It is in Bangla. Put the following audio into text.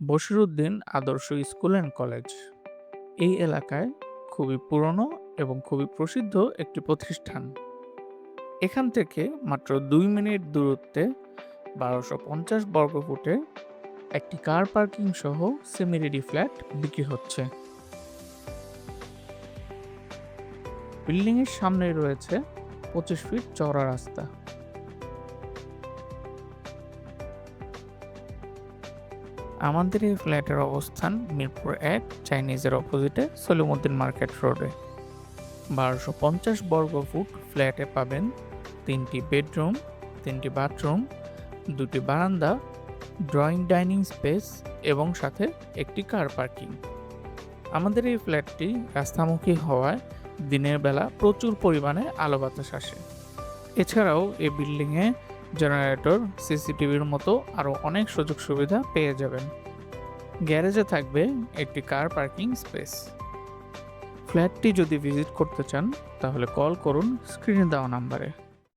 বশিরউদ্দিন আদর্শ স্কুল অ্যান্ড কলেজ এই এলাকায় খুবই পুরনো এবং খুবই প্রসিদ্ধ একটি প্রতিষ্ঠান। এখান থেকে মাত্র 2 মিনিট দূরত্বে 1250 বর্গফুটে একটি কার পার্কিং সহ সেমি রেডি ফ্ল্যাট বিক্রি হচ্ছে। বিল্ডিং এর সামনে রয়েছে 25 ফিট চওড়া রাস্তা। আমাদের এই ফ্ল্যাটের অবস্থান মিরপুর 1 চাইনিজের অপোজিটে সলিমুদ্দিন মার্কেট রোডে। 1250 বর্গফুট ফ্ল্যাটে পাবেন 3টি বেডরুম, 3টি বাথরুম, 2টি বারান্দা, ড্রয়িং ডাইনিং স্পেস এবং সাথে একটি কার পার্কিং। আমাদের এই ফ্ল্যাটটি রাস্তামুখী হওয়ায় দিনের বেলা প্রচুর পরিমাণে আলো বাতাস আসে। এছাড়াও এই বিল্ডিংয়ে জেনারেটর, সিসিটিভির মতো আরও অনেক সুযোগ সুবিধা পেয়ে যাবেন। গ্যারেজে থাকবে একটি কার পার্কিং স্পেস। ফ্ল্যাটটি যদি ভিজিট করতে চান তাহলে কল করুন স্ক্রিনে দেওয়া নাম্বারে।